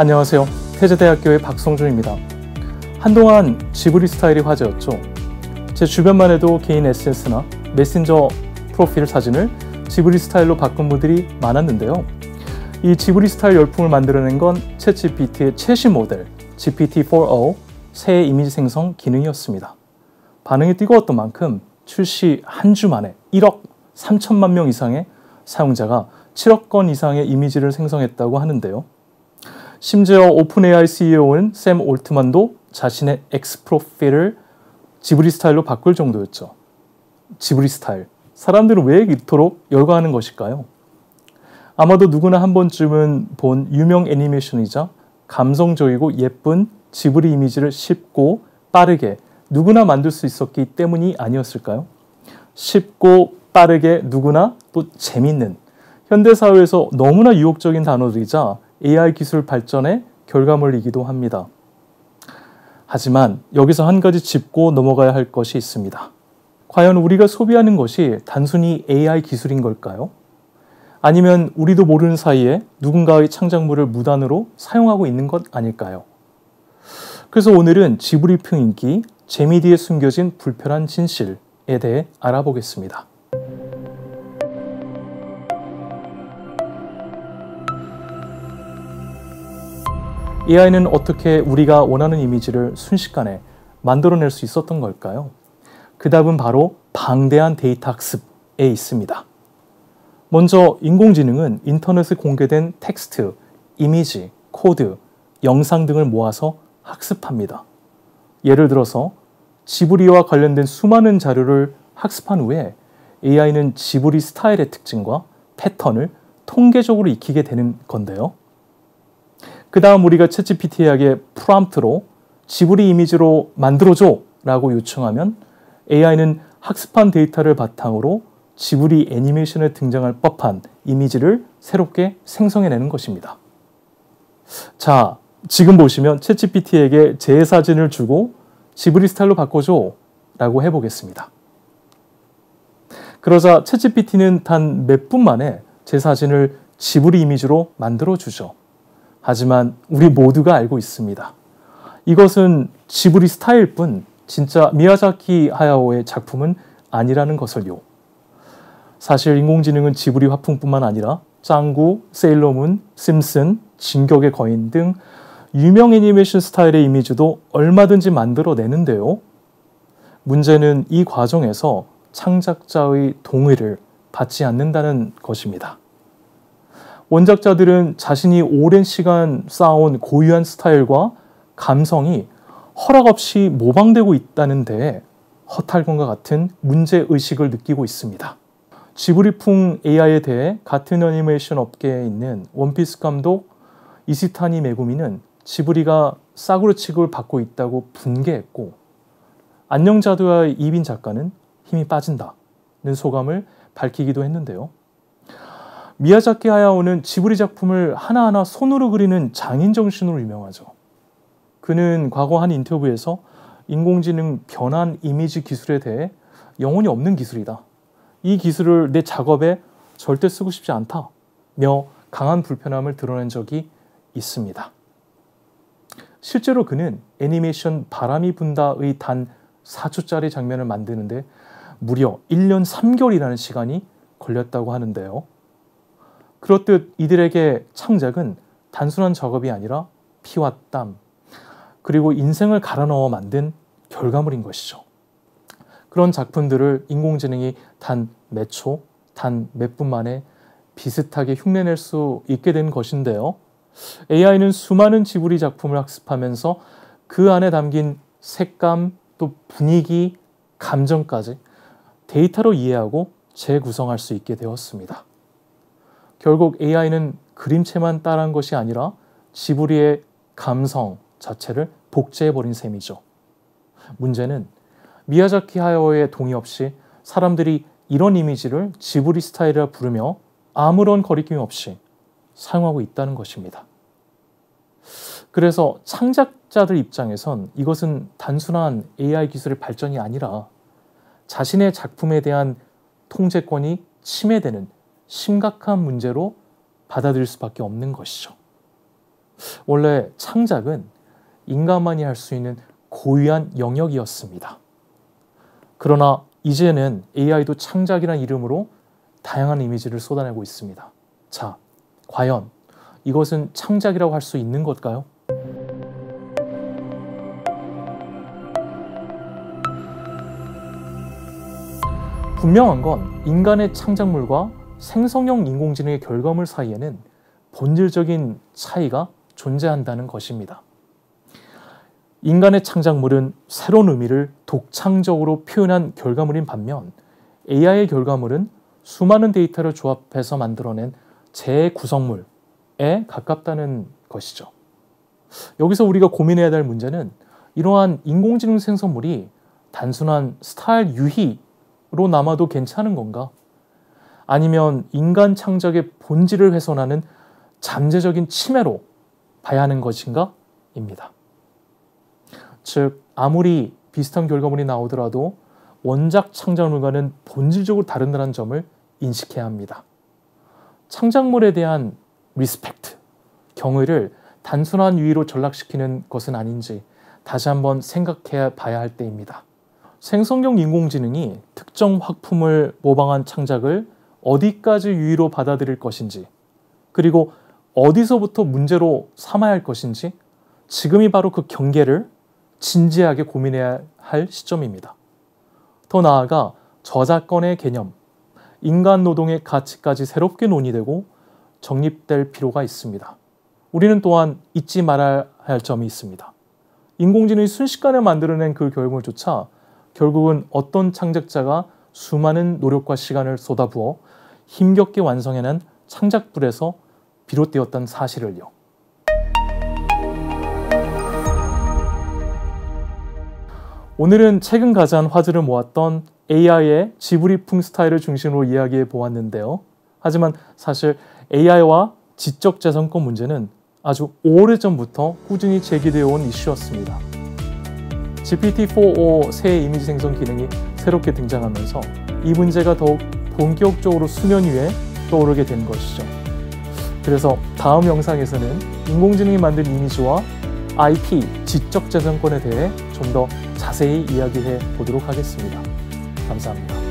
안녕하세요. 태제대학교의 박성준입니다. 한동안 지브리 스타일이 화제였죠. 제 주변만 해도 개인 SNS나 메신저 프로필 사진을 지브리 스타일로 바꾼 분들이 많았는데요. 이 지브리 스타일 열풍을 만들어낸 건 챗GPT의 최신 모델 GPT-4o 새 이미지 생성 기능이었습니다. 반응이 뜨거웠던 만큼 출시 한 주 만에 1억 3천만 명 이상의 사용자가 7억 건 이상의 이미지를 생성했다고 하는데요. 심지어 오픈AI CEO인 샘 올트만도 자신의 X 프로필을 지브리 스타일로 바꿀 정도였죠. 지브리 스타일. 사람들은 왜 이토록 열광하는 것일까요? 아마도 누구나 한 번쯤은 본 유명 애니메이션이자 감성적이고 예쁜 지브리 이미지를 쉽고 빠르게 누구나 만들 수 있었기 때문이 아니었을까요? 쉽고 빠르게 누구나 또 재밌는 현대사회에서 너무나 유혹적인 단어들이자 AI 기술 발전의 결과물이기도 합니다. 하지만 여기서 한 가지 짚고 넘어가야 할 것이 있습니다. 과연 우리가 소비하는 것이 단순히 AI 기술인 걸까요? 아니면 우리도 모르는 사이에 누군가의 창작물을 무단으로 사용하고 있는 것 아닐까요? 그래서 오늘은 지브리풍 인기, 재미 뒤에 숨겨진 불편한 진실에 대해 알아보겠습니다. AI는 어떻게 우리가 원하는 이미지를 순식간에 만들어낼 수 있었던 걸까요? 그 답은 바로 방대한 데이터 학습에 있습니다. 먼저 인공지능은 인터넷에 공개된 텍스트, 이미지, 코드, 영상 등을 모아서 학습합니다. 예를 들어서 지브리와 관련된 수많은 자료를 학습한 후에 AI는 지브리 스타일의 특징과 패턴을 통계적으로 익히게 되는 건데요. 그 다음 우리가 챗GPT에게 프롬프트로 지브리 이미지로 만들어줘 라고 요청하면 AI는 학습한 데이터를 바탕으로 지브리 애니메이션에 등장할 법한 이미지를 새롭게 생성해내는 것입니다. 자, 지금 보시면 챗GPT에게 제 사진을 주고 지브리 스타일로 바꿔줘 라고 해보겠습니다. 그러자 챗GPT는 단 몇 분 만에 제 사진을 지브리 이미지로 만들어주죠. 하지만 우리 모두가 알고 있습니다. 이것은 지브리 스타일 뿐 진짜 미야자키 하야오의 작품은 아니라는 것을요. 사실 인공지능은 지브리 화풍뿐만 아니라 짱구, 세일러문, 심슨, 진격의 거인 등 유명 애니메이션 스타일의 이미지도 얼마든지 만들어내는데요. 문제는 이 과정에서 창작자의 동의를 받지 않는다는 것입니다. 원작자들은 자신이 오랜 시간 쌓아온 고유한 스타일과 감성이 허락 없이 모방되고 있다는 데 허탈감과 같은 문제의식을 느끼고 있습니다. 지브리풍 AI에 대해 같은 애니메이션 업계에 있는 원피스 감독 이시타니 메구미는 지브리가 싸구려 취급을 받고 있다고 분개했고, 안녕자두와의 이빈 작가는 힘이 빠진다는 소감을 밝히기도 했는데요. 미야자키 하야오는 지브리 작품을 하나하나 손으로 그리는 장인 정신으로 유명하죠. 그는 과거 한 인터뷰에서 인공지능 변환 이미지 기술에 대해 영혼이 없는 기술이다. 이 기술을 내 작업에 절대 쓰고 싶지 않다며 강한 불편함을 드러낸 적이 있습니다. 실제로 그는 애니메이션 바람이 분다의 단 4초짜리 장면을 만드는데 무려 1년 3개월이라는 시간이 걸렸다고 하는데요. 그렇듯 이들에게 창작은 단순한 작업이 아니라 피와 땀, 그리고 인생을 갈아 넣어 만든 결과물인 것이죠. 그런 작품들을 인공지능이 단 몇 초, 단 몇 분 만에 비슷하게 흉내낼 수 있게 된 것인데요. AI는 수많은 지브리 작품을 학습하면서 그 안에 담긴 색감, 또 분위기, 감정까지 데이터로 이해하고 재구성할 수 있게 되었습니다. 결국 AI는 그림체만 따라한 것이 아니라 지브리의 감성 자체를 복제해버린 셈이죠. 문제는 미야자키 하야오의 동의 없이 사람들이 이런 이미지를 지브리 스타일이라 부르며 아무런 거리낌 없이 사용하고 있다는 것입니다. 그래서 창작자들 입장에선 이것은 단순한 AI 기술의 발전이 아니라 자신의 작품에 대한 통제권이 침해되는 심각한 문제로 받아들일 수밖에 없는 것이죠. 원래 창작은 인간만이 할 수 있는 고유한 영역이었습니다. 그러나 이제는 AI도 창작이라는 이름으로 다양한 이미지를 쏟아내고 있습니다. 자, 과연 이것은 창작이라고 할 수 있는 걸까요? 분명한 건 인간의 창작물과 생성형 인공지능의 결과물 사이에는 본질적인 차이가 존재한다는 것입니다. 인간의 창작물은 새로운 의미를 독창적으로 표현한 결과물인 반면 AI의 결과물은 수많은 데이터를 조합해서 만들어낸 재구성물에 가깝다는 것이죠. 여기서 우리가 고민해야 될 문제는 이러한 인공지능 생성물이 단순한 스타일 유희로 남아도 괜찮은 건가? 아니면 인간 창작의 본질을 훼손하는 잠재적인 침해로 봐야 하는 것인가? 입니다. 즉, 아무리 비슷한 결과물이 나오더라도 원작 창작물과는 본질적으로 다른다는 점을 인식해야 합니다. 창작물에 대한 리스펙트, 경의를 단순한 유의로 전락시키는 것은 아닌지 다시 한번 생각해 봐야 할 때입니다. 생성형 인공지능이 특정 화풍을 모방한 창작을 어디까지 유의로 받아들일 것인지, 그리고 어디서부터 문제로 삼아야 할 것인지 지금이 바로 그 경계를 진지하게 고민해야 할 시점입니다. 더 나아가 저작권의 개념, 인간 노동의 가치까지 새롭게 논의되고 정립될 필요가 있습니다. 우리는 또한 잊지 말아야 할 점이 있습니다. 인공지능이 순식간에 만들어낸 그 결과물조차 결국은 어떤 창작자가 수많은 노력과 시간을 쏟아부어 힘겹게 완성해낸 창작물에서 비롯되었다는 사실을요. 오늘은 최근 가장 화제를 모았던 AI의 지브리풍 스타일을 중심으로 이야기해 보았는데요. 하지만 사실 AI와 지적재산권 문제는 아주 오래전부터 꾸준히 제기되어 온 이슈였습니다. GPT-4o 새 이미지 생성 기능이 새롭게 등장하면서 이 문제가 더욱 본격적으로 수면 위에 떠오르게 된 것이죠. 그래서 다음 영상에서는 인공지능이 만든 이미지와 IP, 지적재산권에 대해 좀 더 자세히 이야기해 보도록 하겠습니다. 감사합니다.